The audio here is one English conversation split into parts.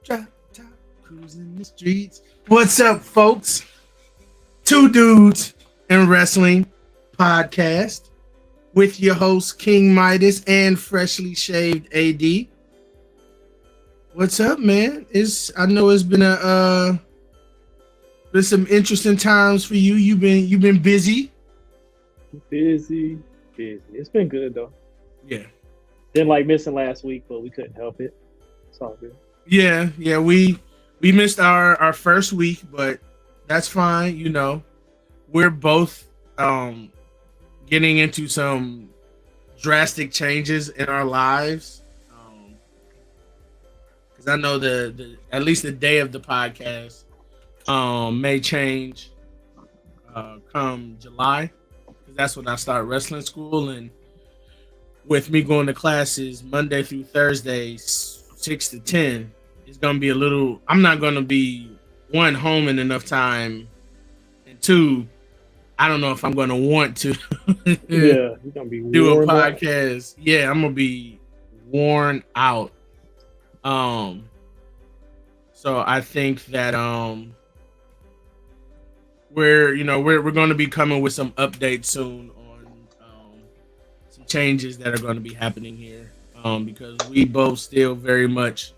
Drop top, cruising the streets. What's up, folks? Two dudes in wrestling podcast with your host King Midas and freshly shaved AD. What's up, man? I know it's been some interesting times for you. You've been busy. Busy. It's been good though. Yeah. Didn't like missing last week, but we couldn't help it. It's all good. Yeah. We missed our first week, but that's fine. You know, we're both getting into some drastic changes in our lives. Because I know the at least the day of the podcast may change come July, because that's when I start wrestling school, and with me going to classes Monday through Thursday, 6 to 10, it's gonna be a little. I'm not gonna be one home in enough time, and two, I don't know if I'm gonna want to Yeah, you're gonna be do a worn out. podcast. Yeah, I'm gonna be worn out. So I think that we're going to be coming with some updates soon on some changes that are going to be happening here, because we both still very much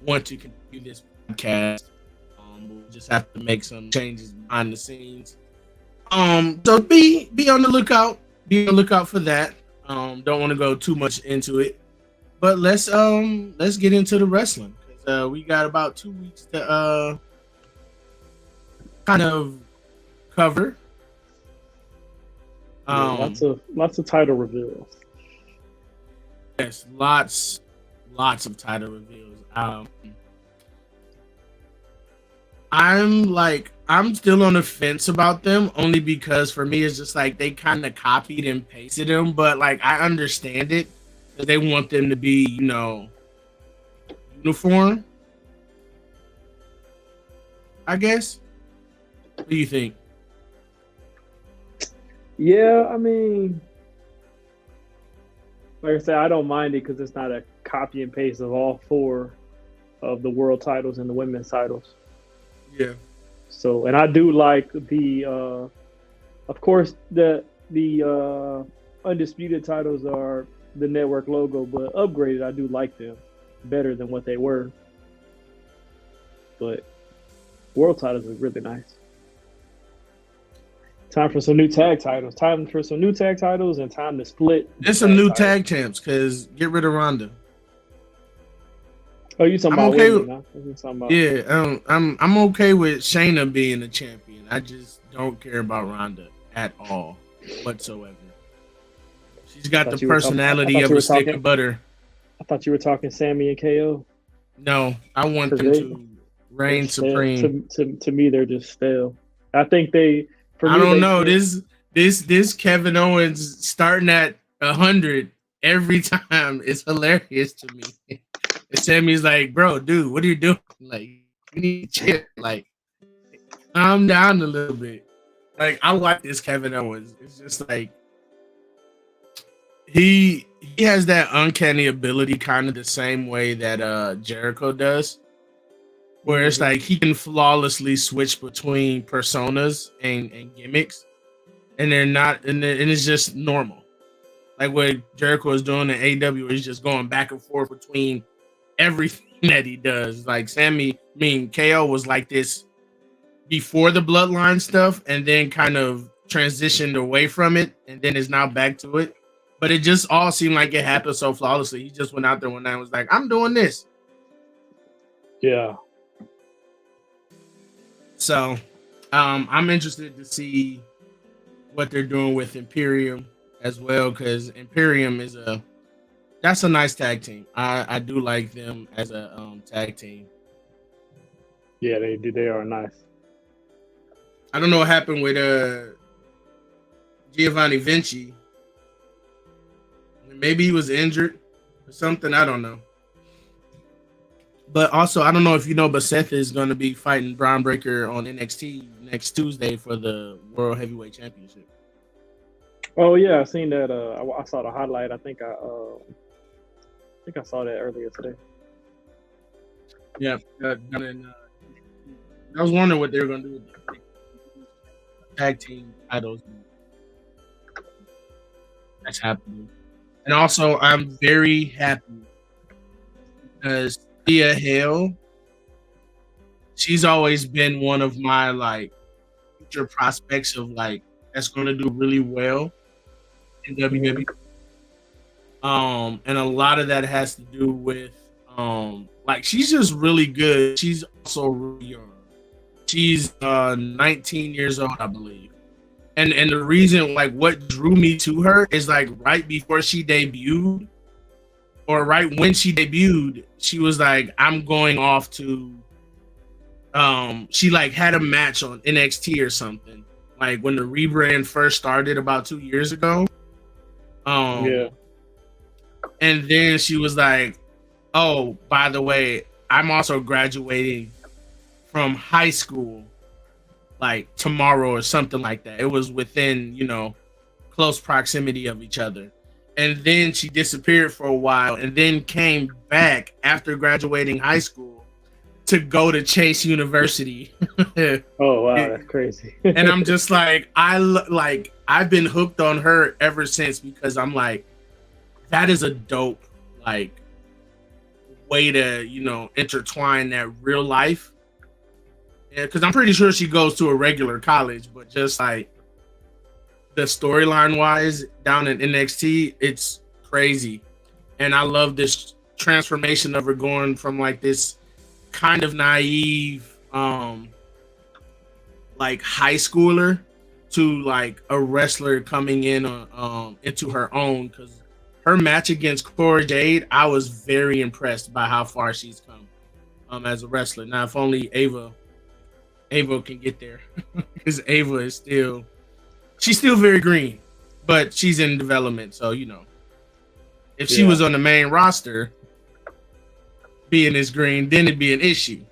want to continue this podcast. We'll just have to make some changes behind the scenes. So be on the lookout. Be on the lookout for that. Don't want to go too much into it, but let's get into the wrestling, because we got about 2 weeks to kind of cover. Yeah, lots of title reveals. Yes, lots of title reveals. I'm still on the fence about them, only because for me it's just like they kind of copied and pasted them, but like I understand it because they want them to be, uniform, I guess. What do you think? Yeah, I mean, like I said, I don't mind it because it's not a copy and paste of all four of the world titles and the women's titles. Yeah. So, and I do like the, of course, the undisputed titles are the network logo, but upgraded, I do like them better than what they were. But world titles are really nice. Time for some new tag titles. Time for some new tag titles, and time to split. There's some new tag champs, because get rid of Ronda. Oh, you talking I'm about okay women? with, Huh? You talking about... Yeah, I'm okay with Shayna being a champion. I just don't care about Ronda at all whatsoever. She's got the personality of a stick of butter. I thought you were talking Sammy and KO. No, I want them to reign supreme. To me, they're just stale. I think they. I don't know. This Kevin Owens starting at 100 every time is hilarious to me. And Sammy's like, bro, dude, what are you doing? Like, you need to chill. Like, calm down a little bit. Like, I like this Kevin Owens. It's just like he has that uncanny ability, kind of the same way that Jericho does, where it's like he can flawlessly switch between personas and gimmicks, and they're not, and it's just normal. Like what Jericho is doing in AEW, he's just going back and forth between everything that he does. Like KO was like this before the bloodline stuff, and then kind of transitioned away from it, and then is now back to it. But it just all seemed like it happened so flawlessly. He just went out there one night and was like, I'm doing this. Yeah. So I'm interested to see what they're doing with Imperium as well, because Imperium that's a nice tag team. I do like them as a tag team. Yeah, they do. They are nice. I don't know what happened with Giovanni Vinci. Maybe he was injured or something. I don't know. But also, I don't know if you know, but Seth is going to be fighting Braun Breaker on NXT next Tuesday for the World Heavyweight Championship. Oh yeah, I seen that. I saw the highlight. I think I saw that earlier today. Yeah, done in, I was wondering what they were going to do with the tag team titles. That's happening. And also, I'm very happy because Thea Hale, she's always been one of my like future prospects of like that's going to do really well in WWE. And a lot of that has to do with like she's just really good. She's also really young. She's 19 years old, I believe. And the reason like what drew me to her is like right before she debuted or right when she debuted, she was like, I'm going off to she like had a match on NXT or something. Like when the rebrand first started about 2 years ago. Yeah. And then she was like, oh, by the way, I'm also graduating from high school like tomorrow or something like that. It was within, close proximity of each other. And then she disappeared for a while and then came back after graduating high school to go to Chase University. Oh wow, that's crazy. And I'm just like, I've been hooked on her ever since because I'm like, that is a dope like way to intertwine that real life. Yeah, because I'm pretty sure she goes to a regular college, but just like the storyline wise down in NXT, it's crazy. And I love this transformation of her going from like this kind of naive like high schooler to like a wrestler coming in into her own. Because her match against Cora Jade, I was very impressed by how far she's come as a wrestler. Now if only Ava can get there, because Ava is she's still very green, but she's in development. So if she was on the main roster, being this green, then it'd be an issue.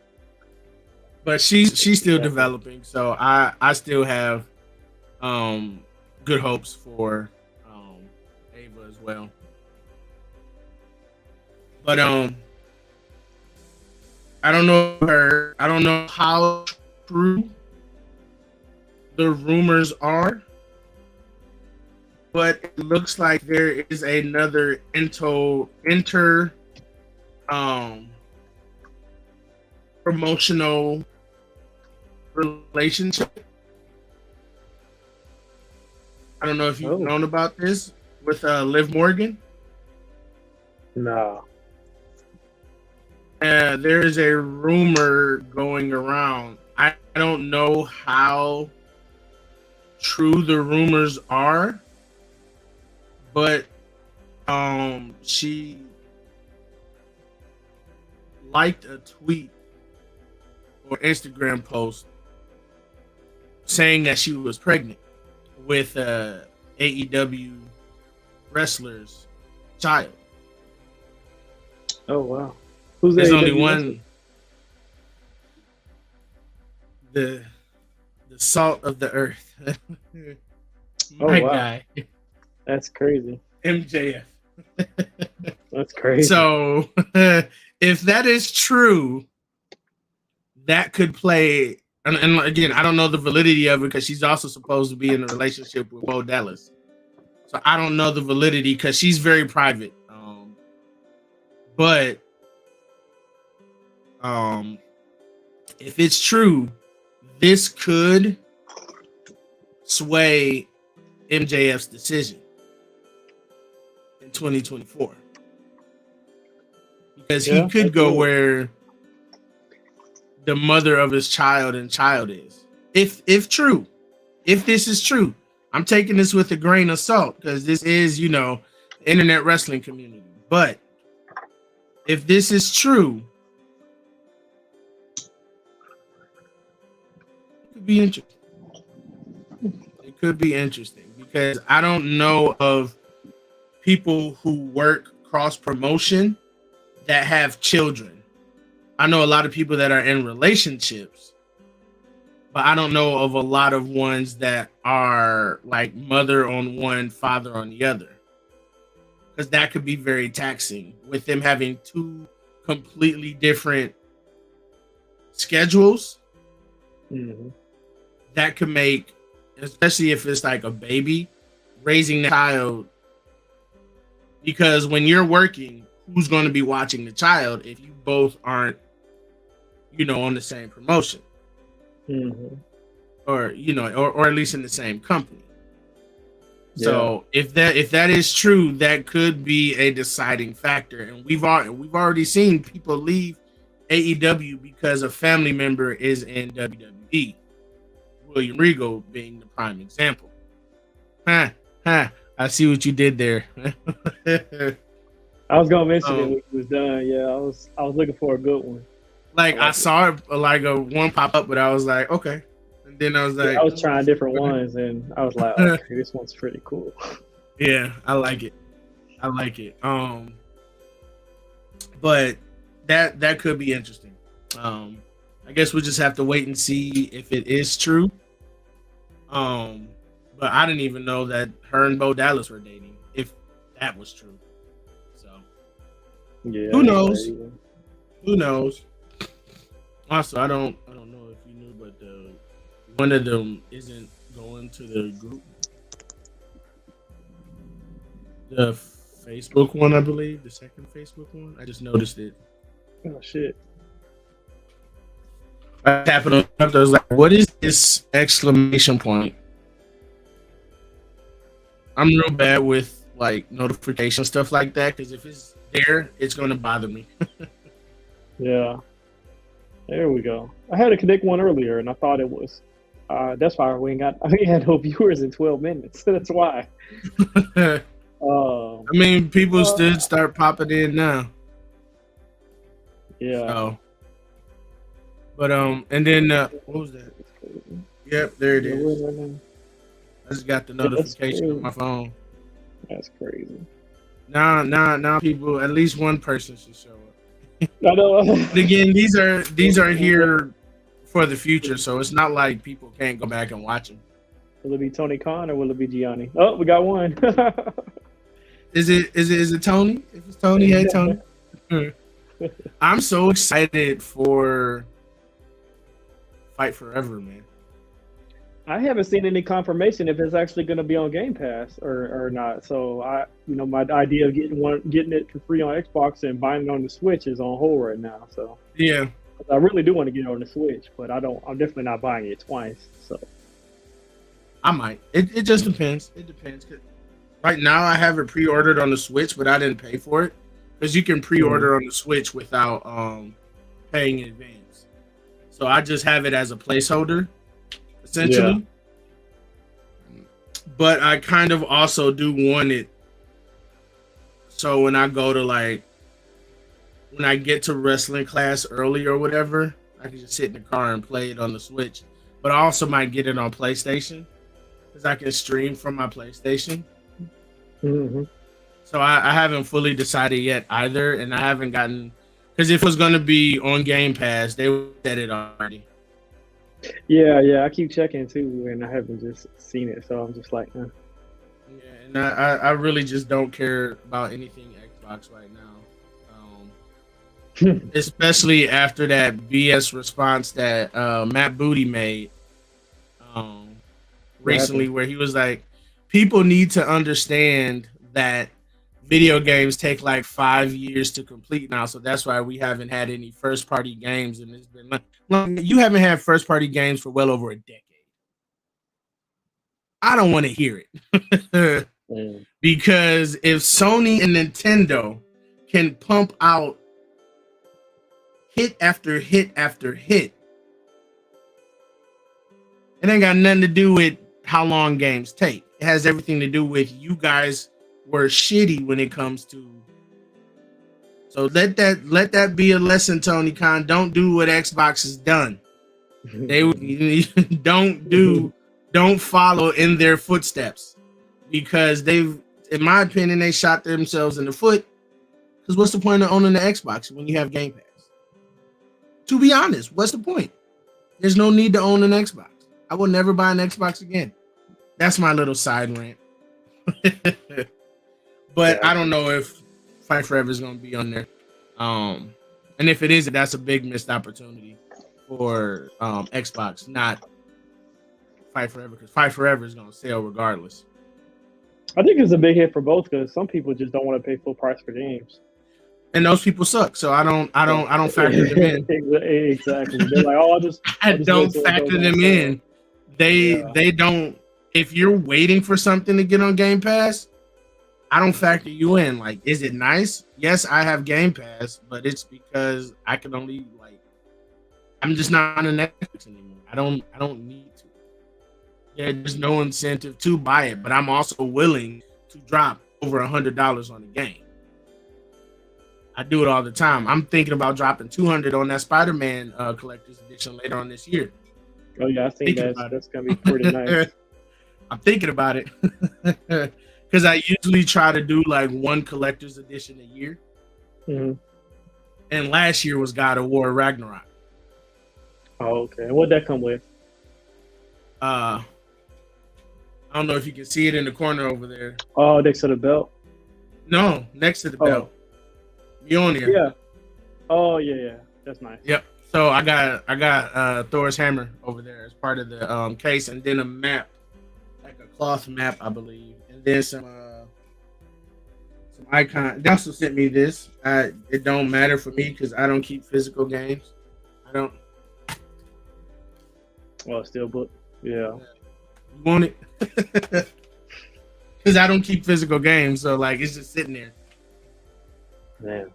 But she's still developing, so I still have good hopes for Ava as well. But I don't know her. I don't know how true the rumors are, but it looks like there is another promotional relationship. I don't know if you've known about this with Liv Morgan. No. There is a rumor going around. I don't know how true the rumors are, but she liked a tweet or Instagram post saying that she was pregnant with AEW wrestler's child. Oh wow. Who's There's AEW only wrestler? one. The salt of the earth. My guy. That's crazy. MJF. That's crazy. So if that is true, that could play. And again, I don't know the validity of it because she's also supposed to be in a relationship with Bo Dallas. So I don't know the validity because she's very private. But if it's true, this could sway MJF's decision in 2024 because he could go where the mother of his child is. If this is true, I'm taking this with a grain of salt because this is, internet wrestling community. But if this is true, it could be interesting. It could be interesting because I don't know of people who work cross promotion that have children. I know a lot of people that are in relationships, but I don't know of a lot of ones that are like mother on one, father on the other. Because that could be very taxing with them having two completely different schedules Mhm. that could make, especially if it's like a baby, raising the child. Because when you're working, who's going to be watching the child if you both aren't, on the same promotion, Mhm. or or at least in the same company. Yeah. So if that is true, that could be a deciding factor. And we've already seen people leave AEW because a family member is in WWE. William Regal being the prime example. Huh, huh. I see what you did there. I was gonna mention it Um, when it was done. Yeah, I was looking for a good one. like I like it. saw it, like a one pop up, but I was like, okay. And then I was Yeah, I like, was trying different ones, and I was like, okay, this one's pretty cool. yeah, I like it. I like it. But that could be interesting. I guess we'll just have to wait and see if it is true. But I didn't even know that her and Bo Dallas were dating, if that was true. So Yeah. who knows? Crazy. Who knows? Also, I don't know if you knew, but one of them isn't going to the group. The Facebook one, I believe, the second Facebook one. I just noticed it. Oh shit. I tapped it up. I was like, "What is this exclamation point?" I'm real bad with like notification stuff like that because if it's there, it's going to bother me. Yeah. There we go. I had a connect one earlier, and I thought it was. That's why we had no viewers in 12 minutes. That's why. I mean, people still start popping in now. Yeah. So, but and then what was that? Yep, there it is. I just got the notification on my phone. That's crazy. Now, people, at least one person should show up. I know. But again, these are here for the future, so it's not like people can't go back and watch them. Will it be Tony Khan or will it be Gianni? Oh, we got one. Is it Tony? If it's Tony, hey Tony. I'm so excited for Fight Forever, man. I haven't seen any confirmation if it's actually going to be on Game Pass or not. So my idea of getting it for free on Xbox and buying it on the Switch is on hold right now. So Yeah, I really do want to get it on the Switch, but I'm definitely not buying it twice. So I might. It just depends. It depends. 'Cause right now, I have it pre-ordered on the Switch, but I didn't pay for it because you can pre-order on the Switch without paying in advance. So I just have it as a placeholder, essentially. Yeah. But I kind of also do want it. So when I go to when I get to wrestling class early or whatever, I can just sit in the car and play it on the Switch. But I also might get it on PlayStation because I can stream from my PlayStation. Mm-hmm. So I haven't fully decided yet either, and I haven't gotten because if it was going to be on Game Pass, they would set it already. Yeah, I keep checking too, and I haven't just seen it, so I'm just like, Yeah, and I really just don't care about anything Xbox right now, especially after that BS response that Matt Booty made recently, where he was like, people need to understand that video games take like 5 years to complete now, so that's why we haven't had any first party games, and it's been like you haven't had first party games for well over a decade. I don't want to hear it. Because if Sony and Nintendo can pump out hit after hit after hit, it ain't got nothing to do with how long games take. It has everything to do with you guys were shitty when it comes to. So let that be a lesson, Tony Khan. Don't do what Xbox has done. They don't follow in their footsteps, because they've, in my opinion, they shot themselves in the foot. Because what's the point of owning the Xbox when you have Game Pass? To be honest, what's the point? There's no need to own an Xbox. I will never buy an Xbox again. That's my little side rant. But I don't know if Fight Forever is going to be on there. And if it is, that's a big missed opportunity for Xbox, not Fight Forever, because Fight Forever is gonna sell regardless. I think it's a big hit for both because some people just don't want to pay full price for games. And those people suck, so I don't factor them in. Exactly. They're like, oh, I I'll just don't wait till it factor goes on them sale. in. They don't. If you're waiting for something to get on Game Pass, I don't factor you in. Like, is it nice? Yes, I have Game Pass, but it's because I can only I'm just not on Netflix anymore. I don't need to. There's no incentive to buy it, but I'm also willing to drop over $100 on a game. I do it all the time. I'm thinking about dropping $200 on that Spider-Man collector's edition later on this year. Oh yeah, I think that's gonna be pretty nice. I'm thinking about it because I usually try to do like one collector's edition a year. Mm-hmm. And last year was God of War Ragnarok. Oh, okay. And what'd that come with? I don't know if you can see it in the corner over there. Oh, next to the belt. No, next to the belt. Mjolnir. Yeah. Oh yeah. That's nice. Yep. So I got Thor's hammer over there as part of the case, and then a map, like a cloth map, I believe, and then some icon. They also sent me this. It don't matter for me because I don't keep physical games. I don't. Well, steelbook. Yeah. You want it? Because I don't keep physical games, so like it's just sitting there. Man.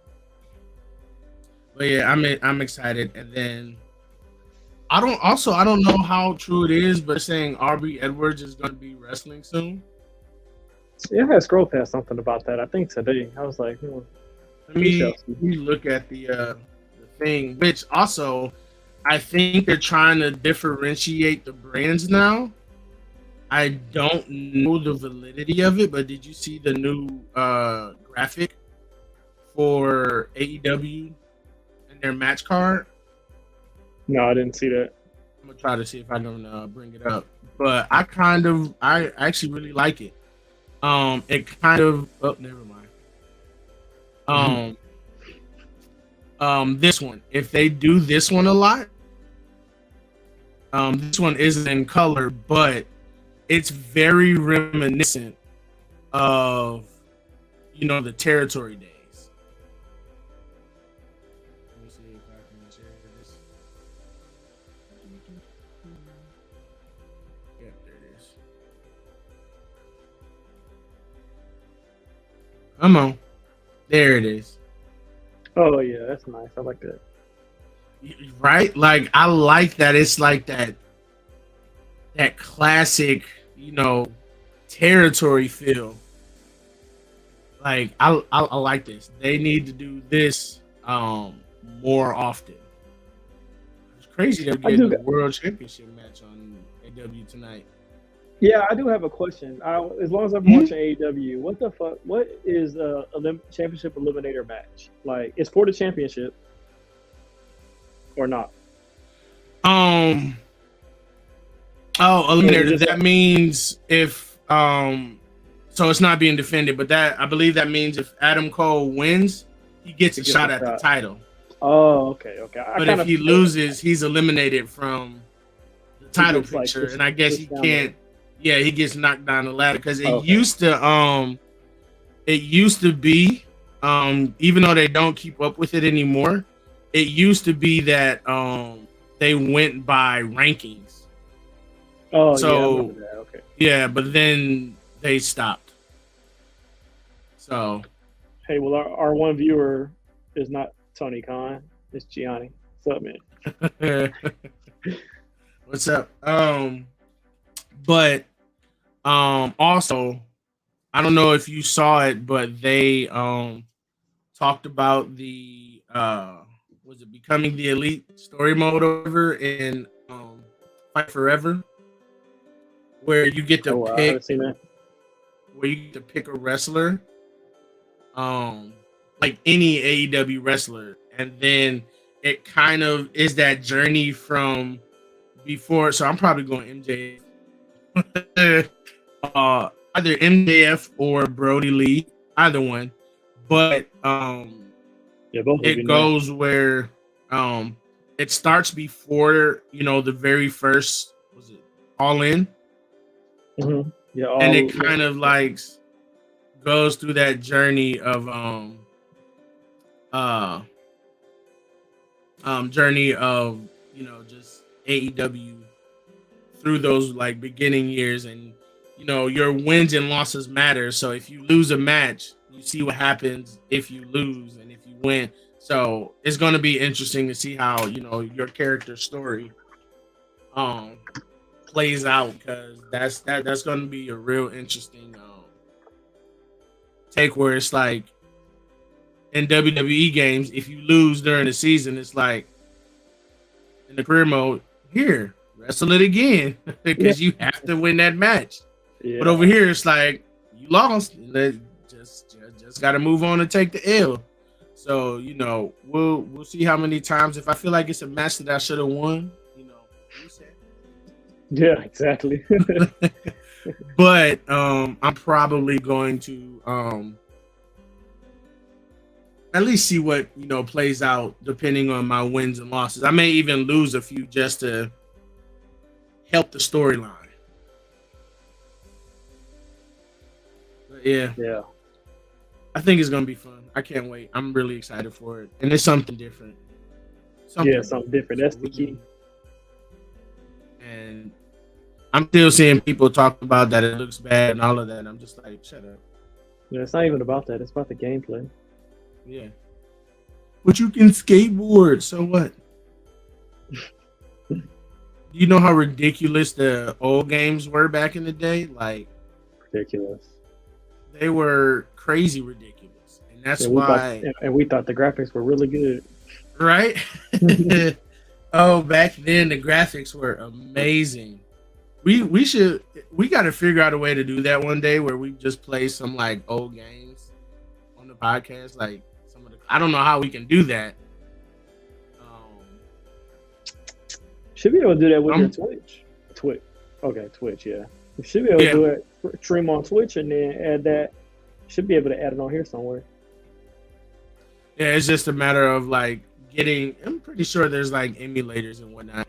But yeah, I'm excited, and then I don't know how true it is, but saying Aubrey Edwards is going to be wrestling soon. Yeah, I had scroll past something about that. I think today. I was like, Let me look at the thing, which also I think they're trying to differentiate the brands now. I don't know the validity of it, but did you see the new graphic for AEW and their match card? No, I didn't see that. I'm gonna try to see if I can bring it up, but I actually really like it. It kind of never mind. This one, if they do this one a lot, this one isn't in color, but it's very reminiscent of the territory days. Let me see if I can share this. Yeah, there it is. Come on. There it is. Oh yeah, that's nice. I like that. Right? Like I like that it's like that classic, territory feel. Like I like this. They need to do this more often. It's crazy that we're getting the World Championship match on AEW tonight. Yeah, I do have a question. As long as I'm watching AEW, what the fuck? What is a championship eliminator match? Like, it's for the championship or not? Oh, eliminator. That means if so it's not being defended, but that I believe that means if Adam Cole wins, he gets a shot at the title. Oh, okay. But if he loses, he's eliminated from the title picture, and I guess he can't. Yeah, he gets knocked down the ladder because it used to be, even though they don't keep up with it anymore, it used to be that they went by rankings. Oh, so, yeah, I remember that. Okay. Yeah, but then they stopped. So, hey, well, our one viewer is not Tony Khan. It's Gianni. What's up, man? What's up? But also, I don't know if you saw it, but they talked about the was it Becoming the Elite story mode over in Fight Forever, where you get to I haven't seen that. Where you get to pick a wrestler, like any AEW wrestler, and then it kind of is that journey from before. So I'm probably going MJF. Either MJF or Brody Lee, either one. But both it goes where it starts before the very first, was it All In, Yeah, and all it kind of like goes through that journey of uh journey of just AEW through those like beginning years, and your wins and losses matter. So if you lose a match, you see what happens if you lose and if you win. So it's going to be interesting to see how your character story um plays out, because that's going to be a real interesting take, where it's like in WWE games, if you lose during the season, it's like in the career mode, here, wrestle it again yeah, because you have to win that match. But over yeah, here, it's like you lost. Just got to move on and take the L. So we'll see how many times. If I feel like it's a match that I should have won, reset. yeah, exactly. But I'm probably going to at least see what plays out depending on my wins and losses. I may even lose a few just to help the storyline. But yeah, Yeah, I think it's gonna be fun. I can't wait. I'm really excited for it, and it's something different. yeah, something different. That's the key. And I'm still seeing people talk about that it looks bad and all of that. And I'm just like, shut up. Yeah, it's not even about that. It's about the gameplay. Yeah. But you can skateboard, so what? You know how ridiculous the old games were back in the day? Like, Ridiculous. they were crazy ridiculous. And that's Yeah, why, we thought the graphics were really good. right? Oh, back then the graphics were amazing. We got to figure out a way to do that one day, where we just play some like old games on the podcast. Like I don't know how we can do that. Should be able to do that with your Twitch. Twitch, yeah. You should be able to do it, stream on Twitch, and then add that. Should be able to add it on here somewhere. Yeah, it's just a matter of like getting. I'm pretty sure there's like emulators and whatnot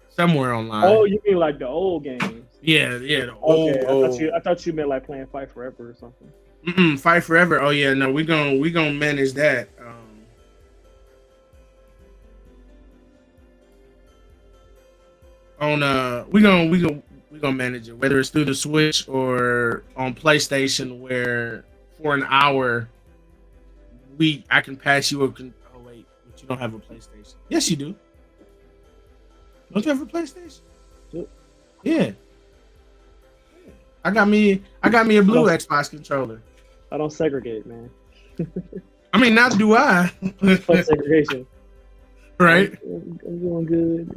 somewhere online. Oh, you mean like the old games? Yeah, the okay, old. I thought you meant like playing Fight Forever or something. Fight Forever. Oh yeah, no, we gonna manage that. We gonna manage it, whether it's through the Switch or on PlayStation, where for an hour I can pass you a. Oh wait, but you don't have a PlayStation. Yes, you do. Don't you have a PlayStation? Yep. Yeah. I got me a blue Xbox controller. I don't segregate, man. I mean, not do I. Fuck segregation. Right. I'm doing good.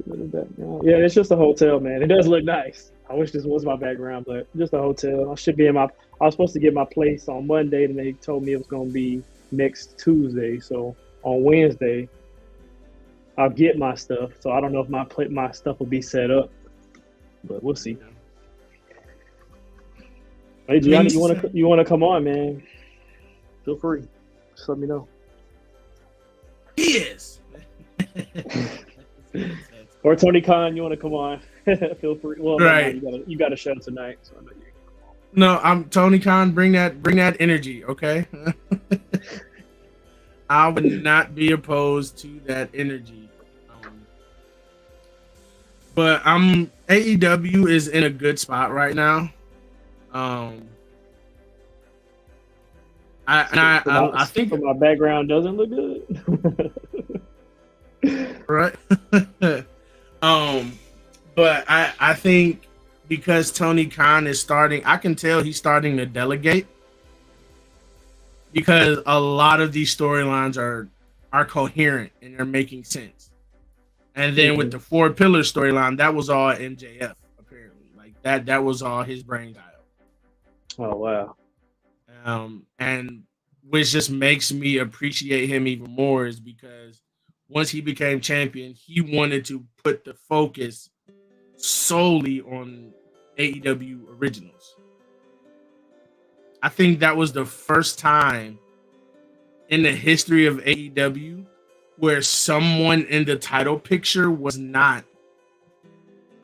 Yeah, it's just a hotel, man. It does look nice. I wish this was my background, but just a hotel. I should be I was supposed to get my place on Monday, and they told me it was going to be next Tuesday. So on Wednesday, I'll get my stuff. So I don't know if my stuff will be set up, but we'll see. Hey, Gianni, you want to come on, man? Feel free. Just let me know. Yes. Or Tony Khan, you want to come on? Feel free. Well, right. No, you got a show tonight, so I know you. No, I'm Tony Khan. Bring that energy, okay? I would not be opposed to that energy. But AEW is in a good spot right now. I think my background doesn't look good. Right. But I think because Tony Khan is starting, I can tell he's starting to delegate, because a lot of these storylines are coherent and they're making sense. And then with the 4 pillar storyline, that was all MJF, apparently. Like that was all his brain dial. Oh wow. And which just makes me appreciate him even more, is because once he became champion, he wanted to put the focus solely on AEW originals. I think that was the first time in the history of AEW where someone in the title picture was not.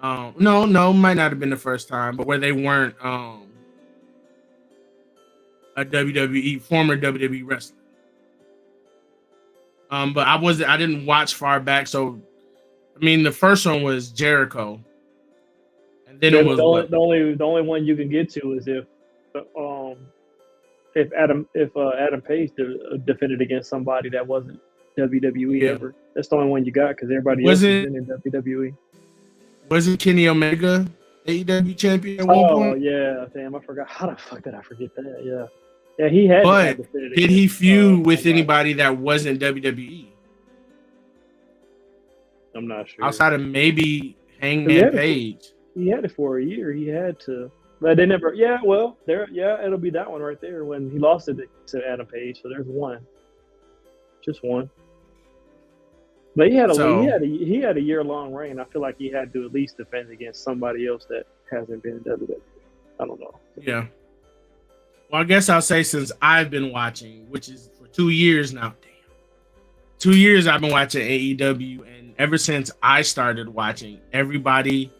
No, might not have been the first time, but where they weren't a WWE former WWE wrestler. But I didn't watch far back, so I mean the first one was Jericho, and then Yeah, it was the only one you can get to is if Adam Page defended against somebody that wasn't WWE ever. That's the only one you got because everybody else has been in WWE. Wasn't Kenny Omega AEW champion at one point? Oh yeah, damn, I forgot. How the fuck did I forget that? Yeah, he had. But did he feud with anybody that wasn't WWE? I'm not sure. Outside of maybe Hangman Page. He had it for a year. He had to. But they never. Yeah, well, there. Yeah, it'll be that one right there when he lost it to Adam Page. So there's one, just one. But he had a year-long reign. I feel like he had to at least defend against somebody else that hasn't been in WWE. I don't know. Yeah. Well, I guess I'll say since I've been watching, which is for 2 years now. Damn. 2 years I've been watching AEW, and ever since I started watching, everybody,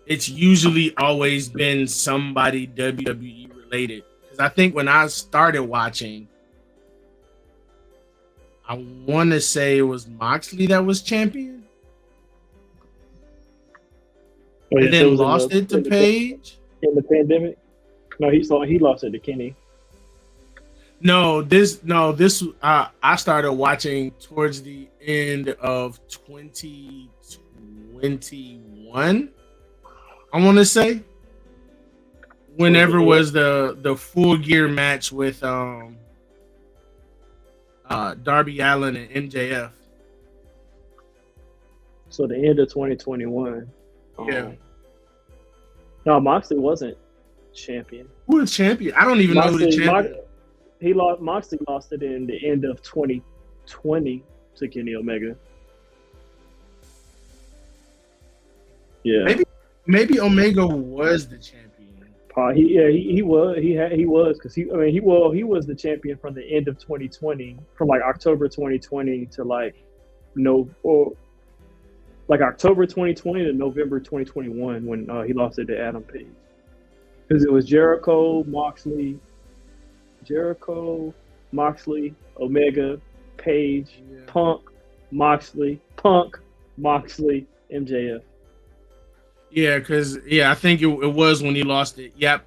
it's usually always been somebody WWE related. Because I think when I started watching, I want to say it was Moxley that was champion. And then lost it to Page. In the pandemic? No, he lost it to Kenny. I started watching towards the end of 2021. I want to say. Whenever was the Full Gear match with Darby Allin and MJF. So the end of 2021. Yeah. No, Moxley wasn't champion. Who was champion? I don't even know who the champion. Moxley lost it in the end of 2020 to Kenny Omega. Yeah. Maybe Omega was the champion. He was because he was the champion from the end of 2020, from like October 2020 to October 2020 to November 2021 when he lost it to Adam Page. Because it was Jericho, Moxley, Omega, Page, Punk, Moxley, MJF. Yeah, because I think it was when he lost it. Yep,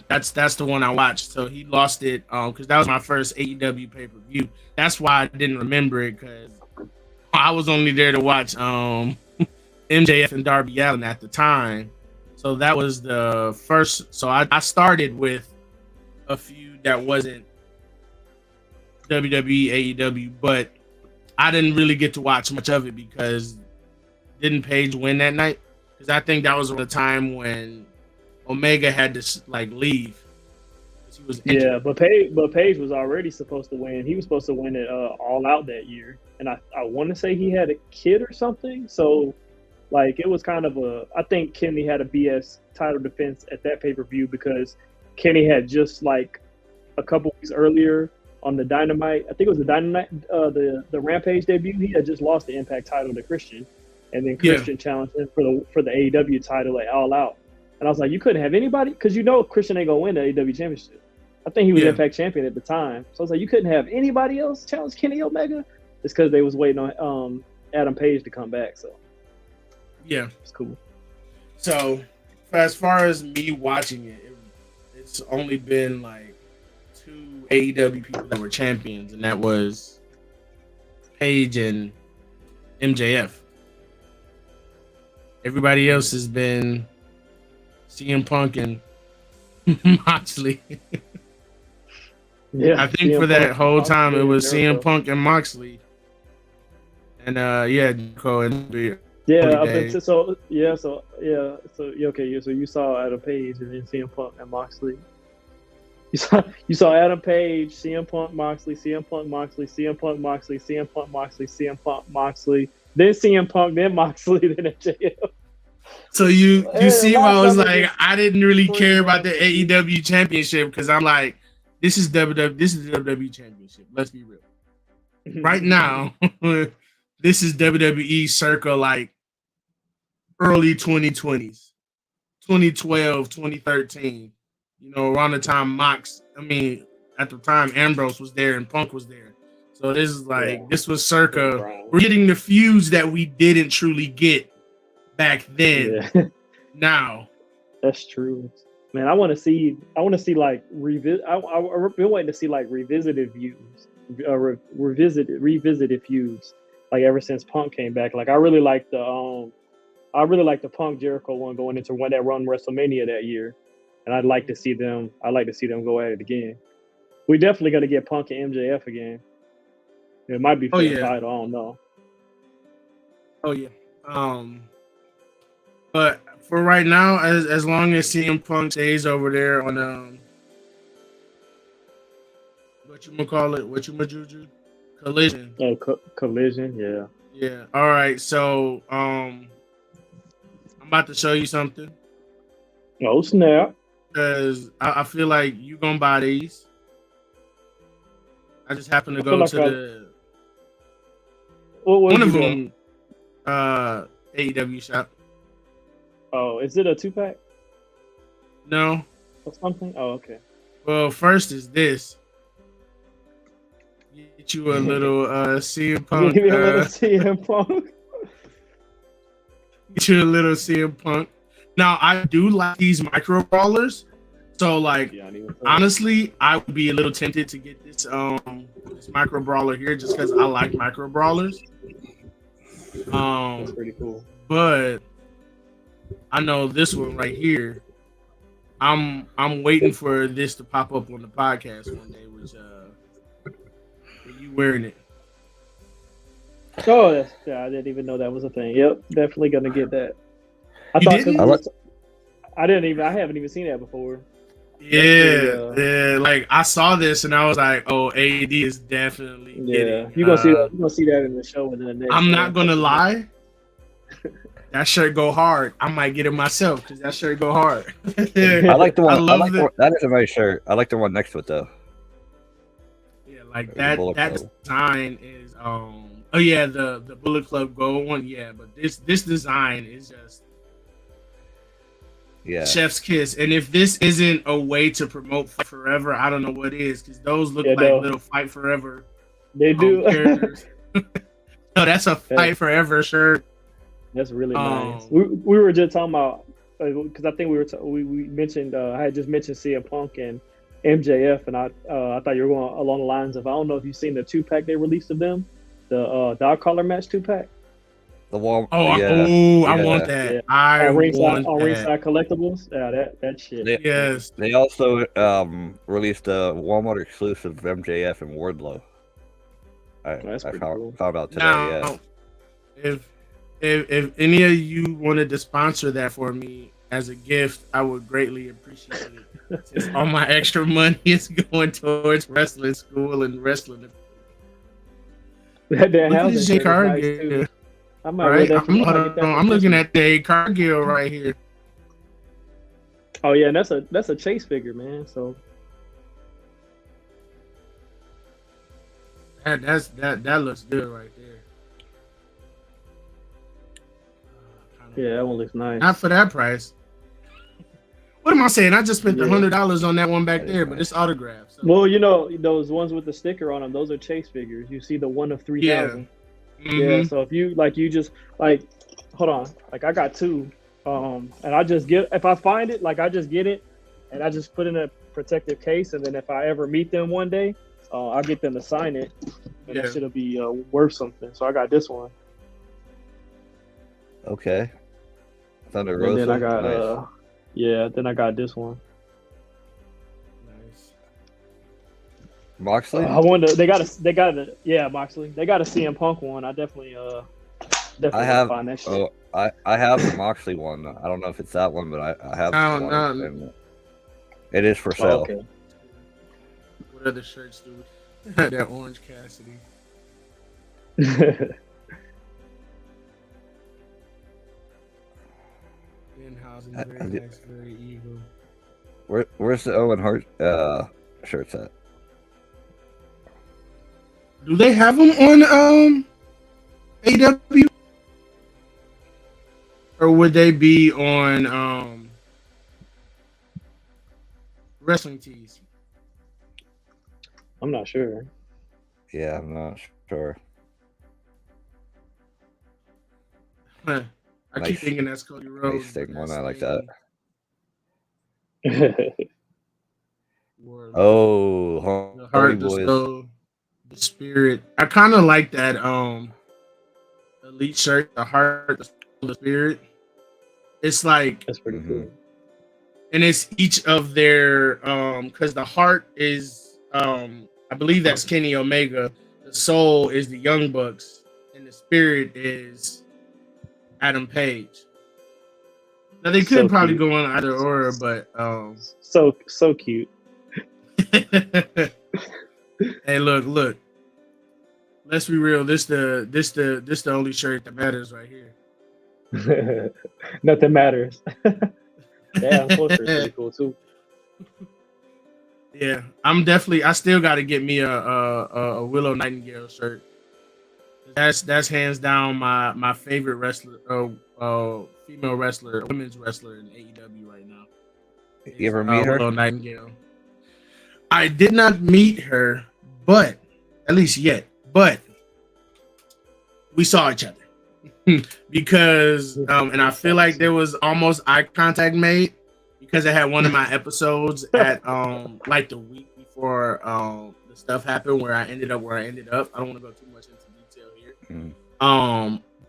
that's the one I watched. So he lost it because that was my first AEW pay-per-view. That's why I didn't remember it, because I was only there to watch MJF and Darby Allin at the time. So that was the first. So I started with a feud that wasn't WWE, AEW, but I didn't really get to watch much of it because didn't Page win that night? Because I think that was the time when Omega had to leave. He was injured. But Page was already supposed to win. He was supposed to win it All Out that year, and I want to say he had a kid or something. So it was kind of I think Kenny had a BS title defense at that pay-per-view because Kenny had just a couple weeks earlier on the Dynamite. I think it was the Dynamite, the Rampage debut. He had just lost the Impact title to Christian. And then Christian challenged him for the AEW title at All Out. And I was like, you couldn't have anybody? Because Christian ain't going to win the AEW championship. I think he was Impact champion at the time. So I was like, you couldn't have anybody else challenge Kenny Omega? It's because they was waiting on Adam Page to come back. So yeah, it's cool. So as far as me watching it's only been 2 AEW people that were champions, and that was Page and MJF. Everybody else has been CM Punk and Moxley. Yeah, I think CM for that Punk, whole time it was CM Punk and Moxley, and Jericho and so you saw Adam Page and then CM Punk and Moxley. You saw Adam Page, CM Punk, Moxley, CM Punk, Moxley, CM Punk, Moxley, CM Punk, Moxley, CM Punk, Moxley, then CM Punk, then Moxley, then MJF. So you see why I was like, I didn't really care about the AEW championship because I'm like, this is WWE championship. Let's be real. Right now, this is WWE circa like early 2020s, 2012, 2013. You know, around the time at the time Ambrose was there and Punk was there. So this is like this was circa. We're getting the feuds that we didn't truly get back then. Yeah. Now That's true. Man, I want to see like revisit. I've been waiting to see like revisited views, revisited feuds, like ever since Punk came back. Like I really like the Punk Jericho one going into one that run WrestleMania that year, and I'd like to see them. I'd like to see them go at it again. We definitely gonna get Punk and MJF again. It might be for the title. I don't know. Oh yeah. But for right now, as long as CM Punk stays over there on Juju? Collision. Oh, Collision, yeah. Yeah. All right. So I'm about to show you something. Oh snap! Because I feel like you gonna buy these. I just happen to go to one of them. AEW shop. Oh, is it a 2-pack? No. Or something? Oh, okay. Well, first is this. Get you a little CM Punk. Give me a little CM Punk. Get you a little CM Punk. Now, I do like these micro brawlers. So, like, honestly, I would be a little tempted to get this micro brawler here just because I like micro brawlers. That's pretty cool. But I know this one right here. I'm waiting for this to pop up on the podcast one day. Which you wearing it? Oh, I didn't even know that was a thing. Yep, definitely gonna get that. I haven't even seen that before. Yeah, like I saw this and I was like, "Oh, AD is definitely You're gonna see that. You're gonna see that in the show within the next. I'm not gonna lie. That shirt go hard. I might get it myself because that shirt go hard. I like the one. That is a nice shirt. I like the one next to it though. Yeah, like that. That design is oh yeah, the Bullet Club Gold one. Yeah, but this design is just chef's kiss. And if this isn't a way to promote Fight Forever, I don't know what is, because those look like little Fight Forever. They do. Characters. No, that's a Fight Forever shirt. That's really nice. We were just talking about because I think we mentioned I had just mentioned CM Punk and MJF, and I thought you were going along the lines of I don't know if you've seen the 2-pack they released of them, the dog collar match 2-pack. The one. I want that. Yeah. I want on Ringside Collectibles. Yeah, that shit. Yes. They also released a Walmart exclusive of MJF and Wardlow. I found out today. Now, if any of you wanted to sponsor that for me as a gift, I would greatly appreciate it. Since all my extra money is going towards wrestling school and wrestling. That Jay Cargill. Nice right? I'm looking at the Cargill right here. Oh yeah, and that's a Chase figure, man. So that looks good right there. Yeah, that one looks nice. Not for that price. What am I saying? I just spent $100 on that one back there, but it's autographed. So. Well, you know those ones with the sticker on them; those are Chase figures. You see the one of 3,000. Yeah. So if you hold on, like I got two, and I just get if I find it, like I just get it, and I just put it in a protective case, and then if I ever meet them one day, I'll get them to sign it, and that shit'll be worth something. So I got this one. Okay. Thunder Rosa. And then I got then I got this one. Nice. Moxley? I wonder they got a Moxley. They got a CM Punk one. I definitely I have find that shit. Oh, I have the Moxley one. I don't know if it's that one, but I have one. And it is for sale. Okay. What other shirts do we have? That Orange Cassidy. Very nice, very evil. Where's the Owen Hart shirts at? Do they have them on AEW, or would they be on Wrestling Tees? I'm not sure. Yeah, I'm not sure. Huh. I keep thinking that's Cody Rhodes. Nice thing, one I like that. Oh, the Heart, the Soul, the Spirit. I kind of like that Elite shirt, the Heart, the Soul, the Spirit. It's like That's pretty cool. And it's each of their because the Heart is I believe that's Kenny Omega, the Soul is the Young Bucks, and the Spirit is Adam Page. Now they could probably go on either or, but so cute. Hey, look. Let's be real. This the only shirt that matters right here. Nothing matters. Yeah, poster is pretty cool too. Yeah, I still got to get me a Willow Nightingale shirt. That's hands down my favorite wrestler, female wrestler, women's wrestler in AEW right now. You ever meet her? Willow Nightingale. I did not meet her, but at least yet. But we saw each other because, and I feel like there was almost eye contact made because I had one of my episodes at like the week before the stuff happened where I ended up where I ended up. I don't want to go too much into detail here.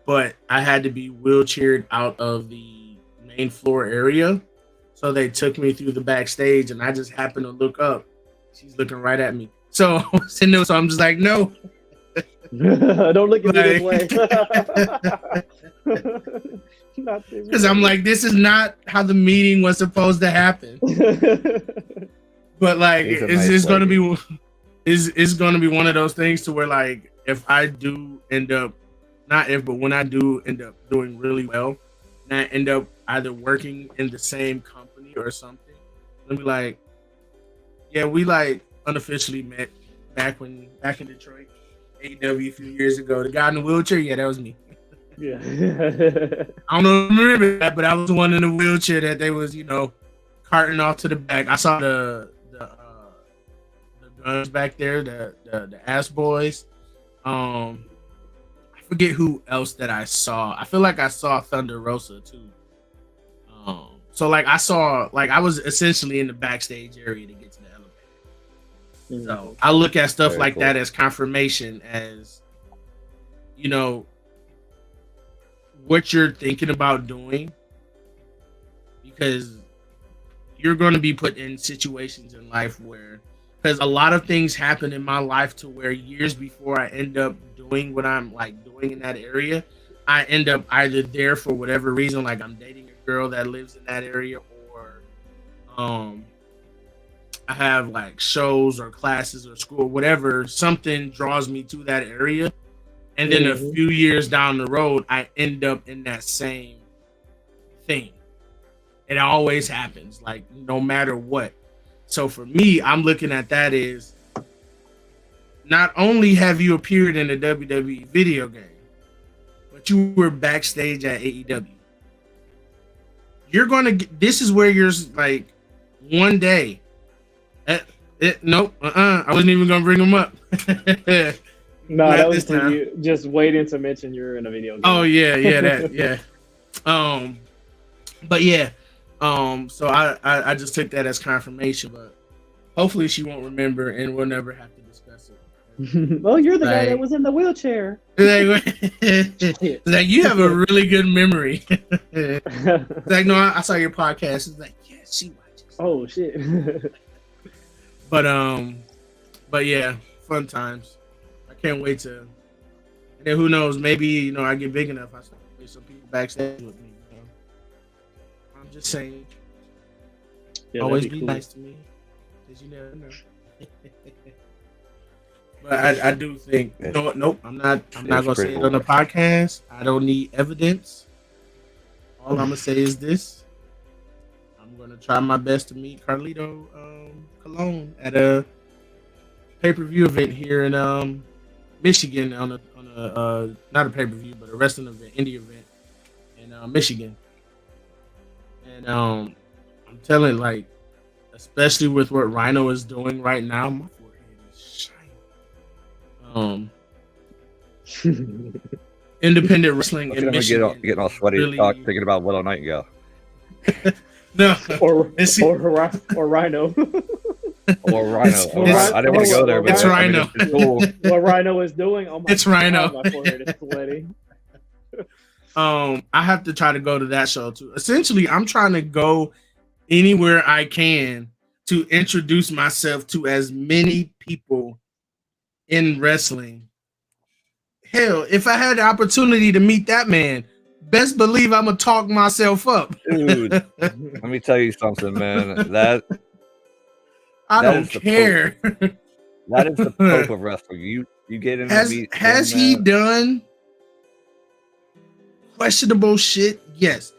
But I had to be wheelchaired out of the main floor area, so they took me through the backstage, and I just happened to look up. She's looking right at me. So I was sitting there, so I'm just like, no. Don't look at me this way. Because I'm like, this is not how the meeting was supposed to happen. But like, it's going to be, it's going to be one of those things to where like, if I do end up, but when I do end up doing really well, and I end up either working in the same company or something, I'll be like, yeah, we like unofficially met back in Detroit, AEW a few years ago. The guy in the wheelchair, yeah, that was me. Yeah. I don't remember that, but I was the one in the wheelchair that they was, carting off to the back. I saw the guns back there, the ass boys. I forget who else that I saw. I feel like I saw Thunder Rosa too. So like I was essentially in the backstage area to get to the elevator. Mm-hmm. So I look at stuff like that as confirmation, as what you're thinking about doing, because you're going to be put in situations in life where, because a lot of things happen in my life to where years before I end up doing what I'm like doing in that area, I end up either there for whatever reason, like I'm dating a girl that lives in that area, or I have like shows or classes or school, whatever, something draws me to that area. And then a few years down the road, I end up in that same thing. It always happens, like no matter what. So for me, I'm looking at that as not only have you appeared in a WWE video game, but you were backstage at AEW. You're going to get, this is where you're like one day. Nope. I wasn't even going to bring them up. No, that was for you. Just waiting to mention you're in a video game. Oh yeah, that yeah. But yeah, so I just took that as confirmation, but hopefully she won't remember and we'll never have to discuss it. Well, you're the guy that was in the wheelchair. Like you have a really good memory. Like, no, I saw your podcast. It's like, yeah, she watches. Oh shit. But yeah, fun times. Can't wait to, and then who knows, maybe I get big enough, I start to some people backstage with me. I'm just saying, always be cool. Nice to me, because you never know. But I do think nope, I'm not gonna say it on the podcast. I don't need evidence. All I'm gonna say is this: I'm gonna try my best to meet Carlito Colon at a pay-per-view event here in Michigan on not a pay-per-view, but a wrestling event, indie event in Michigan. And I'm telling, like, especially with what Rhino is doing right now, my forehead is shining. Independent wrestling in Michigan. Getting all sweaty really... thinking about Willow Nightingale. No, or Rhino. Or Rhino. I didn't want to go there, but it's Rhino. It's cool. What Rhino is doing? Oh my! It's Rhino. My forehead is sweaty. I have to try to go to that show too. Essentially, I'm trying to go anywhere I can to introduce myself to as many people in wrestling. Hell, if I had the opportunity to meet that man, best believe I'm gonna talk myself up. Dude, let me tell you something, man. I don't care. That is the Pope of wrestling. You get in. Has he done questionable shit? Yes.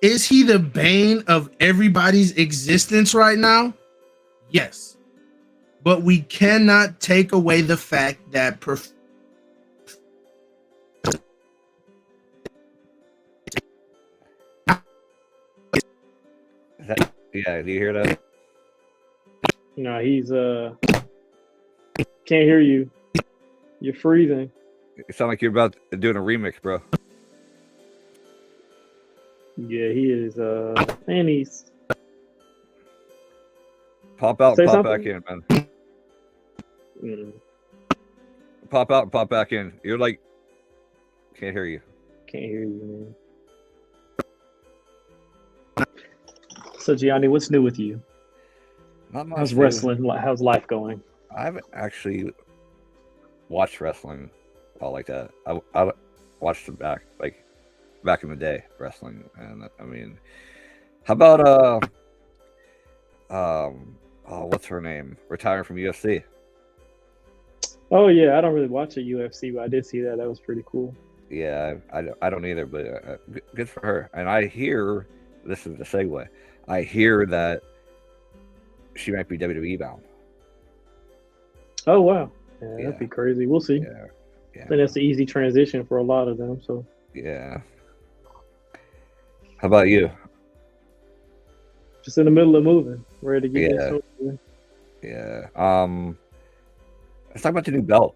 Is he the bane of everybody's existence right now? Yes. But we cannot take away the fact that yeah, do you hear that? No, he's can't hear you. You're freezing. You sound like you're about doing a remix, bro. Yeah, he is and he's pop out and pop back in, man. Pop out and pop back in. You're like can't hear you. Can't hear you, man. So Gianni, what's new with you? Not much. How's wrestling? How's life going? I haven't actually watched wrestling all like that. I watched it back in the day, wrestling, and I mean, how about what's her name? Retiring from UFC. Oh yeah, I don't really watch a UFC, but I did see that. That was pretty cool. Yeah, I don't either, but good for her. And I hear, this is the segue, I hear that she might be WWE bound. Oh wow, yeah, that'd be crazy. We'll see. Yeah. I think that's the easy transition for a lot of them. So yeah. How about you? Just in the middle of moving, ready to get this. Yeah. Let's talk about the new belt.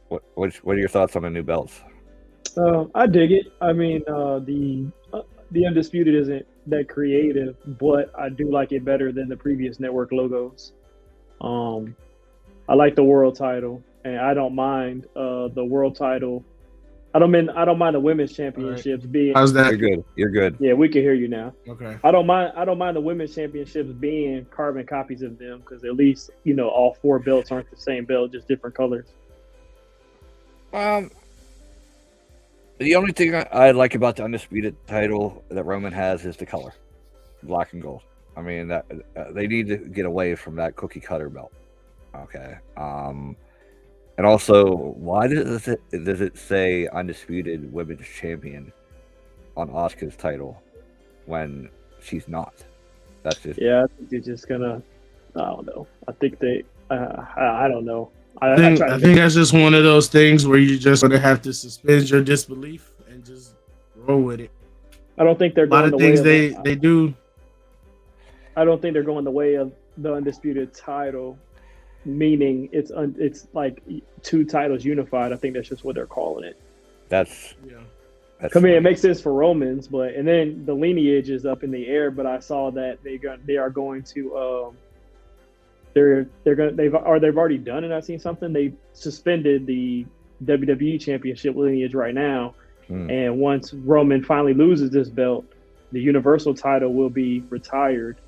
What are your thoughts on the new belts? I dig it. I mean, the Undisputed isn't that creative, but I do like it better than the previous network logos. I like the world title, and I don't mind the world title. I don't mind the women's championships being. How's that? You're good. Yeah, we can hear you now. Okay. I don't mind the women's championships being carbon copies of them, because at least all 4 belts aren't the same belt, just different colors. The only thing I like about the Undisputed title that Roman has is the color, black and gold. I mean, that they need to get away from that cookie cutter belt. Okay. And also, why does it say Undisputed Women's Champion on Asuka's title when she's not? That's just I think they're just gonna. I don't know. I think they. I don't know. I think that's just one of those things where you just gonna have to suspend your disbelief and just roll with it. I don't think they're going a lot of things they do. I don't think they're going the way of the Undisputed title, meaning it's like 2 titles unified. I think that's just what they're calling it. That's I mean, it makes sense for Romans, and then the lineage is up in the air. But I saw that they are going to. They've already done it. I've seen something. They suspended the WWE Championship lineage right now, and once Roman finally loses this belt, the Universal title will be retired,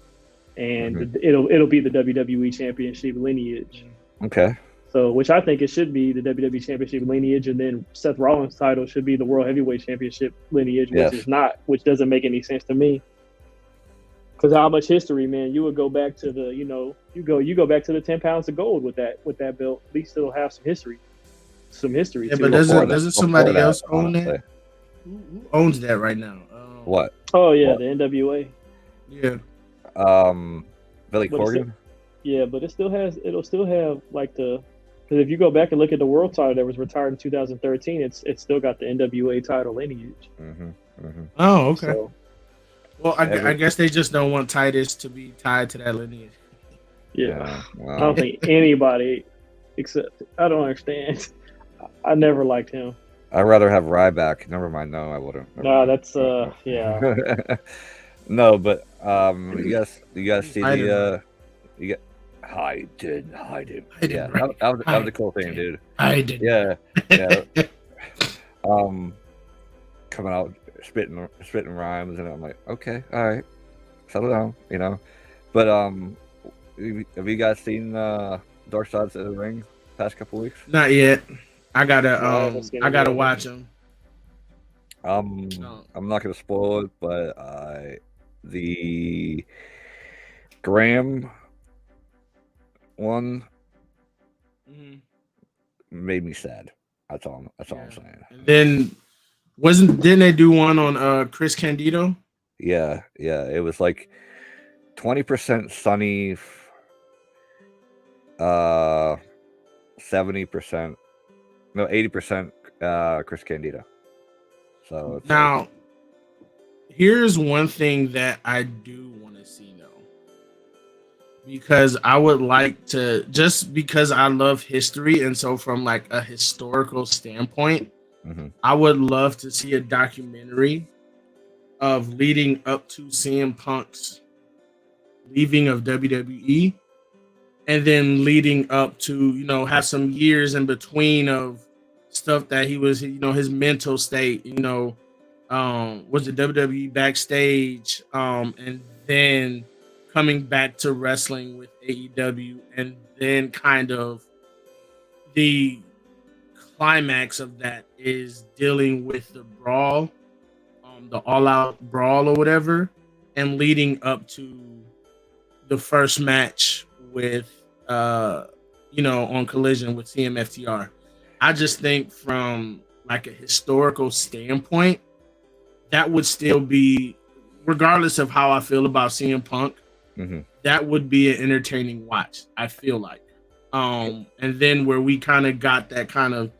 and it'll be the WWE Championship lineage. Okay. So, which I think it should be the WWE Championship lineage, and then Seth Rollins' title should be the World Heavyweight Championship lineage, which is not, which doesn't make any sense to me. Because how much history, man? You would go back to the, you go back to the 10 pounds of gold with that belt. At least it'll have some history. Yeah, but doesn't somebody else own that? Who owns that right now? What? Oh yeah, the NWA. Yeah. Billy Corgan. It'll still have like the Because if you go back and look at the world title that was retired in 2013, it's still got the NWA title lineage. Oh, okay. So, Well, I guess they just don't want Titus to be tied to that lineage. yeah. Wow. I don't think anybody except I don't understand. I never liked him. I'd rather have Ryback. Never mind. No, I wouldn't. Never Nah, mind. that's yeah. No, but you guys see Hide the you get hide him. Hide him, Yeah, right. that was a cool thing, dude. I did. Yeah. Coming out spitting rhymes, and I'm like, okay, all right, settle down, you know. But have you guys seen Dark Sides of the Ring past couple weeks? Not yet. I gotta I haven't seen it I gotta yet. watch them. I'm not gonna spoil it, but the Graham one made me sad. That's all I'm saying. And then didn't they do one on Chris Candido? Yeah, it was like 20% Sunny, 70%, no, 80% Chris Candido. So it's Now, here's one thing that I do want to see though, because I would like to, just because I love history, and so from like a historical standpoint, I would love to see a documentary of leading up to CM Punk's leaving of WWE, and then leading up to, you know, have some years in between of stuff that he was, you know, his mental state, you know, was it WWE backstage, and then coming back to wrestling with AEW, and then kind of the climax of that is dealing with the brawl, the all-out brawl or whatever, and leading up to the first match with you know, on Collision with CMFTR. I just think from like a historical standpoint, that would still be, regardless of how I feel about CM Punk, that would be an entertaining watch, I feel like. And then where we kind of got that kind of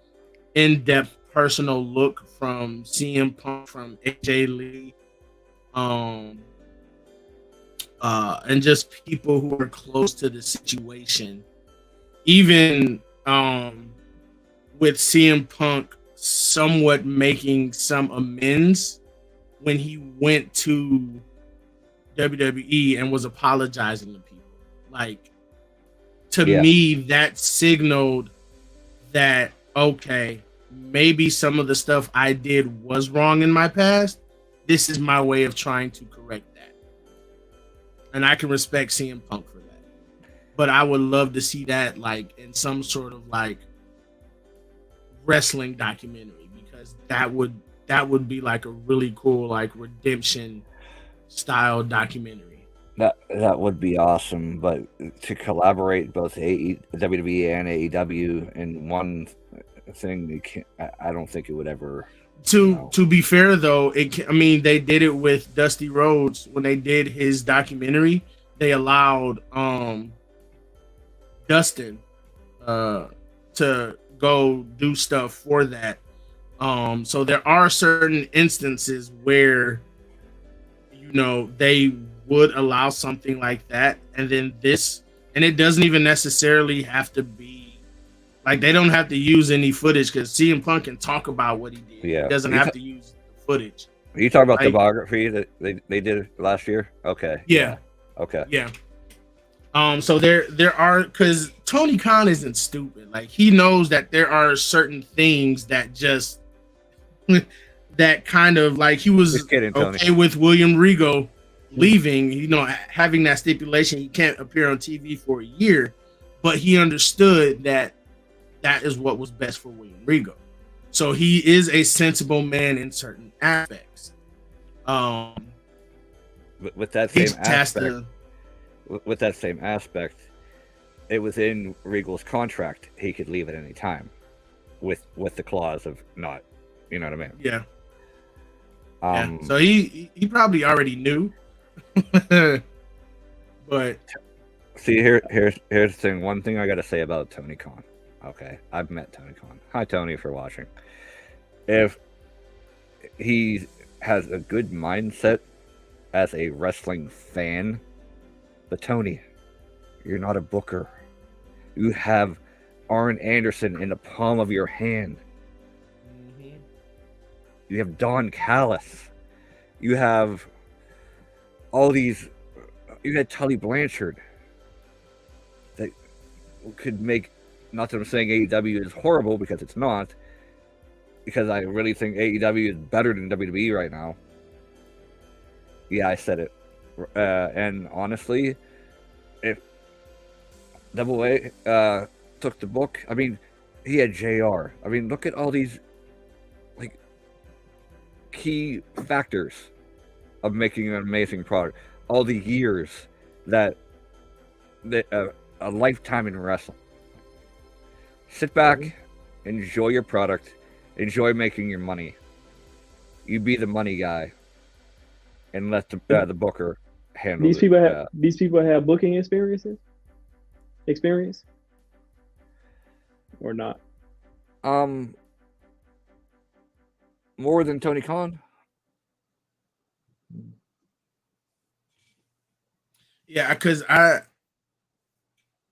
in-depth personal look from CM Punk, from AJ Lee, and just people who are close to the situation. Even with CM Punk somewhat making some amends when he went to WWE and was apologizing to people. Like, to me, that signaled that, okay, maybe some of the stuff I did was wrong in my past. This is my way of trying to correct that. And I can respect CM Punk for that. But I would love to see that like in some sort of like wrestling documentary, because that would be like a really cool like redemption style documentary. That would be awesome, but to collaborate both WWE and AEW in one thing, you can't, I don't think it would ever. To be fair though, I mean, they did it with Dusty Rhodes when they did his documentary. They allowed Dustin to go do stuff for that. So there are certain instances where, you know, they would allow something like that, and then this, and it doesn't even necessarily have to be like, they don't have to use any footage, because CM Punk can talk about what he did. Yeah. He doesn't have to use the footage. Are you talking about the Like, biography that they did last year? Okay. Yeah. Okay. Yeah. So there are, because Tony Khan isn't stupid. Like, he knows that there are certain things that just that kind of like, he was Just kidding, Tony. okay with William Regal leaving, you know, having that stipulation he can't appear on TV for a year, but he understood that that is what was best for William Regal. So he is a sensible man in certain aspects. With that He same just has aspect, to, with that same aspect, it was in Regal's contract he could leave at any time, with the clause of not, you know what I mean? yeah. Um, So he probably already knew. But see, here's the thing. One thing I got to say about Tony Khan, Okay, I've met Tony Khan. Hi, Tony, if you're watching. If he has a good mindset as a wrestling fan, but Tony, you're not a booker. You have Arn Anderson in the palm of your hand. Mhm. You have Don Callis. You have all these. You had Tully Blanchard. That could make. Not that I'm saying AEW is horrible, because it's not. Because I really think AEW is better than WWE right now. Yeah, I said it. And honestly, if Double A took the book, I mean, he had JR. I mean, look at all these like key factors of making an amazing product. All the years that a lifetime in wrestling. Sit back, enjoy your product, enjoy making your money. You be the money guy, and let the booker handle These it. people have booking experience, or not? More than Tony Khan. Yeah, because I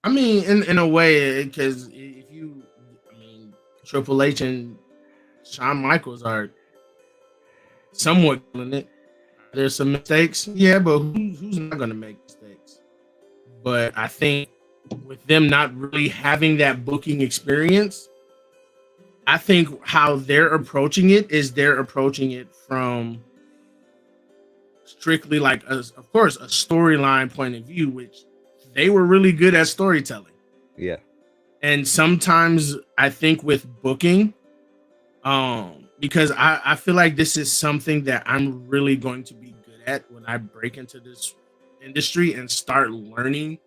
mean, in a way, because if you, I mean, Triple H and Shawn Michaels are somewhat killing it. There's some mistakes, yeah, but who's not going to make mistakes? But I think with them not really having that booking experience, I think how they're approaching it is they're approaching it from strictly like, of course, a storyline point of view, which they were really good at storytelling. Yeah. And sometimes I think with booking, because I feel like this is something that I'm really going to be good at when I break into this industry and start learning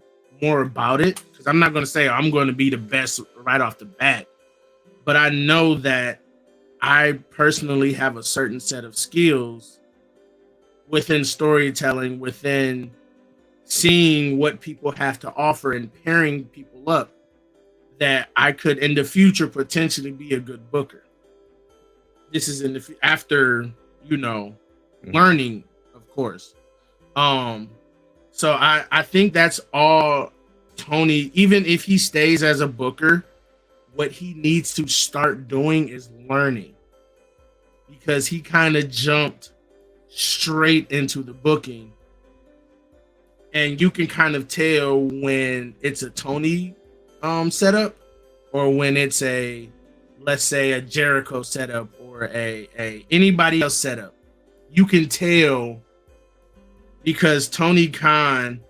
more about it. Because I'm not going to say I'm going to be the best right off the bat, but I know that I personally have a certain set of skills within storytelling, within seeing what people have to offer and pairing people up, that I could in the future potentially be a good booker. This is in the after, learning, of course. So I think that's all Tony, even if he stays as a booker, what he needs to start doing is learning, because he kind of jumped straight into the booking, and you can kind of tell when it's a Tony setup, or when it's a, let's say, a Jericho setup, or a anybody else setup. You can tell, because Tony Khan,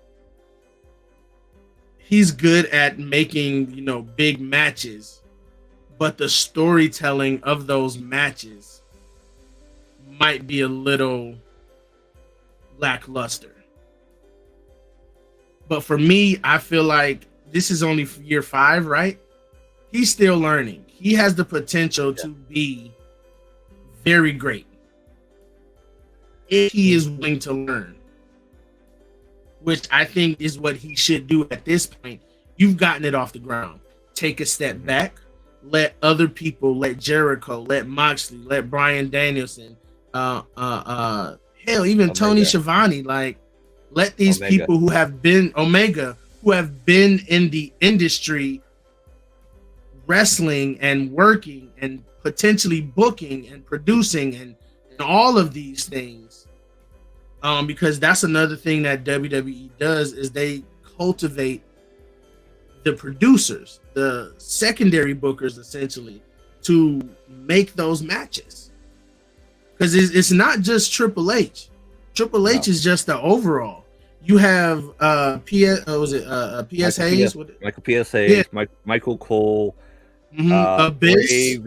he's good at making, big matches, but the storytelling of those matches might be a little lackluster. But for me, I feel like this is only year 5, right? He's still learning. He has the potential to be very great if he is willing to learn, which I think is what he should do at this point. You've gotten it off the ground. Take a step back. Let other people, let Jericho, let Moxley, let Bryan Danielson, hell, even Omega. Tony Schiavone, like, let these Omega. people who have been who have been in the industry wrestling and working and potentially booking and producing and all of these things, because that's another thing that WWE does, is they cultivate the producers, the secondary bookers, essentially, to make those matches, because it's not just Triple H. Triple H is just the overall. You have P.S. Hayes, Michael P.S. Hayes, Yeah. Michael Cole, Abyss,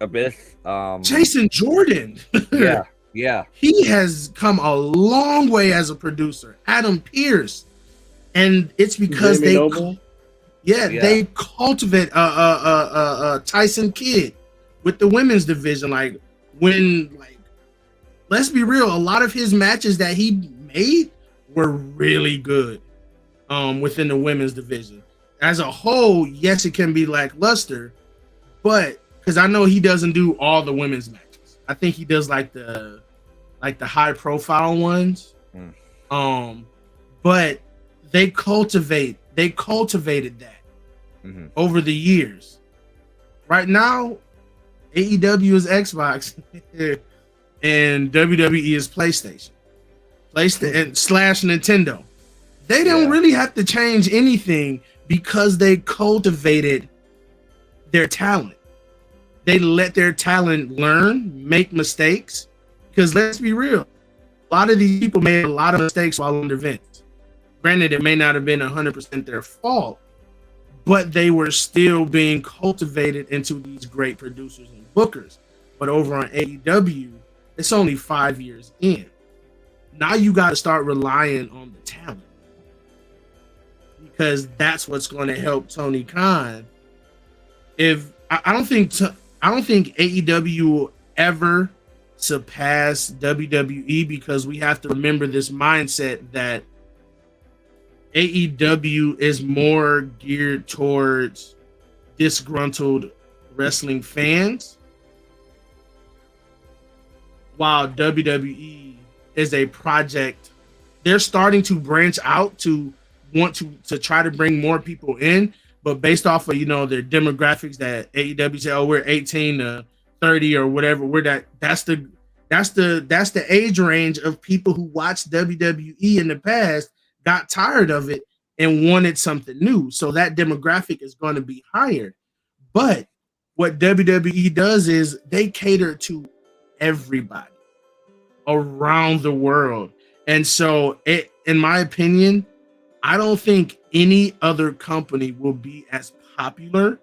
Abyss, Jason Jordan. yeah. He has come a long way as a producer. Adam Pearce, and it's because Jamie Noble. they cultivate Tyson Kidd with the women's division. Like, let's be real, a lot of his matches that he made were really good within the women's division. as a whole, yes, it can be lackluster, but because I know he doesn't do all the women's matches. I think he does like the high profile ones. But they cultivated that over the years. Right now, AEW is Xbox and WWE is PlayStation and slash Nintendo. They don't really have to change anything because they cultivated their talent. They let their talent learn, make mistakes. Because let's be real, a lot of these people made a lot of mistakes while under Vince. Granted, it may not have been 100% their fault, but they were still being cultivated into these great producers and bookers. But over on AEW, it's only 5 years in. Now you got to start relying on the talent, because that's what's going to help Tony Khan. I don't think AEW will ever surpass WWE, because we have to remember this mindset that AEW is more geared towards disgruntled wrestling fans, while WWE is a project. They're starting to branch out to want to try to bring more people in, but based off of their demographics that AEW say, oh, we're 18 to 30 or whatever, that's the age range of people who watched WWE in the past, got tired of it, and wanted something new. So that demographic is going to be higher. But what WWE does is they cater to everybody around the world. And so in my opinion, I don't think any other company will be as popular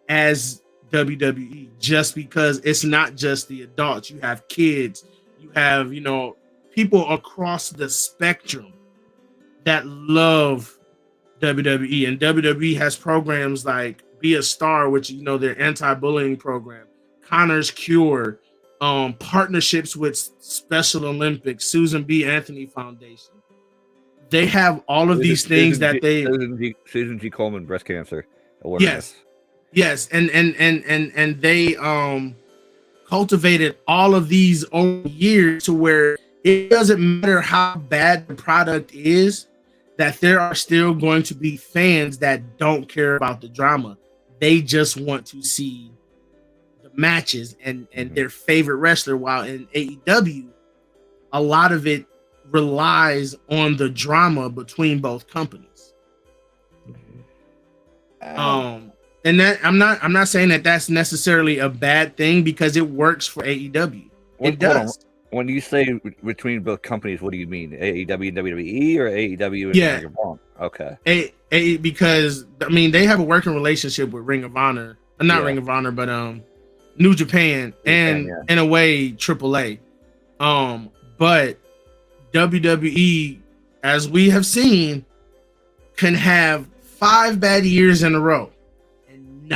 as WWE, just because it's not just the adults. You have kids, you have, people across the spectrum that love WWE, and WWE has programs like Be a Star, which, their anti-bullying program, Connor's Cure, partnerships with Special Olympics, Susan B. Anthony Foundation. They have all of these things that they Susan G. Coleman breast cancer awareness. Yes, and they cultivated all of these over years to where it doesn't matter how bad the product is, that there are still going to be fans that don't care about the drama. They just want to see the matches and their favorite wrestler. While in AEW, a lot of it relies on the drama between both companies. And that I'm not saying that that's necessarily a bad thing, because it works for AEW. It does. When you say between both companies, what do you mean? AEW and WWE, or AEW and Ring of Honor? Okay. Because they have a working relationship with Ring of Honor, not Ring of Honor, but New Japan and in a way AAA. But WWE, as we have seen, can have 5 bad years in a row and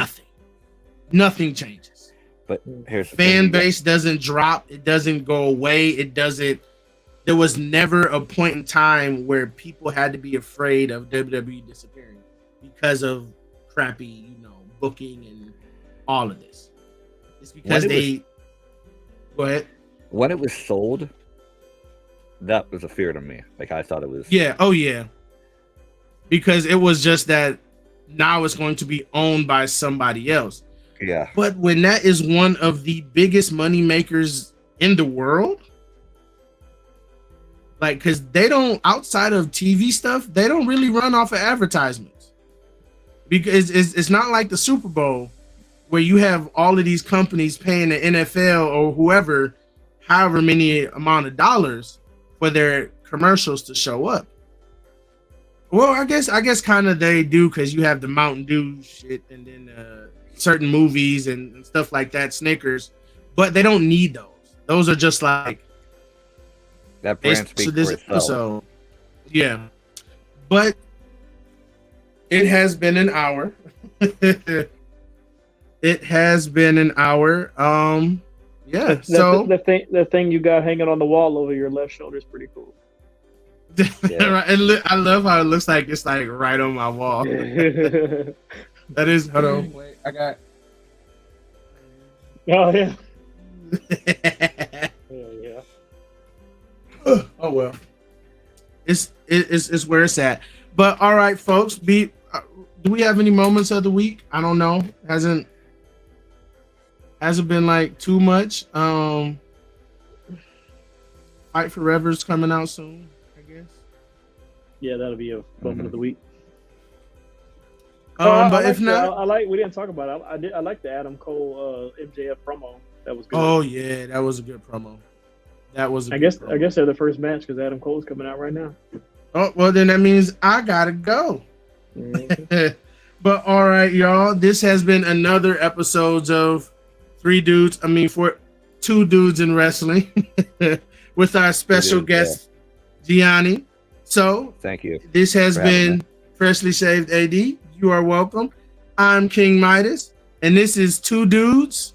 nothing changes. But here's the fan base doesn't drop, it doesn't go away, there was never a point in time where people had to be afraid of WWE disappearing because of crappy, booking and all of this. It's because go ahead. When it was sold, that was a fear to me. Like, I thought it was. Yeah. Oh, yeah. Because it was just that now it's going to be owned by somebody else. Yeah. But when that is one of the biggest money makers in the world, like, because they don't, outside of TV stuff, they don't really run off of advertisements. Because it's not like the Super Bowl where you have all of these companies paying the NFL or whoever however many amount of dollars for their commercials to show up. Well, I guess kind of they do, because you have the Mountain Dew shit and then certain movies and stuff like that, Snickers, but they don't need those. Those are just like that brand speaks for itself. So, yeah. But it has been an hour. It has been an hour. Yeah. The thing you got hanging on the wall over your left shoulder is pretty cool. Yeah. Right, I love how it looks like it's like right on my wall. That is. Hold on. Wait, I got. Oh yeah. Yeah. Oh well. It's where it's at. But all right, folks. Do we have any moments of the week? I don't know. Hasn't been like too much. Fight Forever's coming out soon, I guess. Yeah, that'll be a moment of the week. But if not, we didn't talk about it. I like the Adam Cole MJF promo. That was good. Oh yeah, that was a good promo. I guess they're the first match because Adam Cole's coming out right now. Oh well, then that means I gotta go. Mm-hmm. But all right, y'all. This has been another episode of Two Dudes in Wrestling with our special guest Gianni. So thank you. This has been Freshly Shaved AD. You are welcome. I'm King Midas, and this is Two Dudes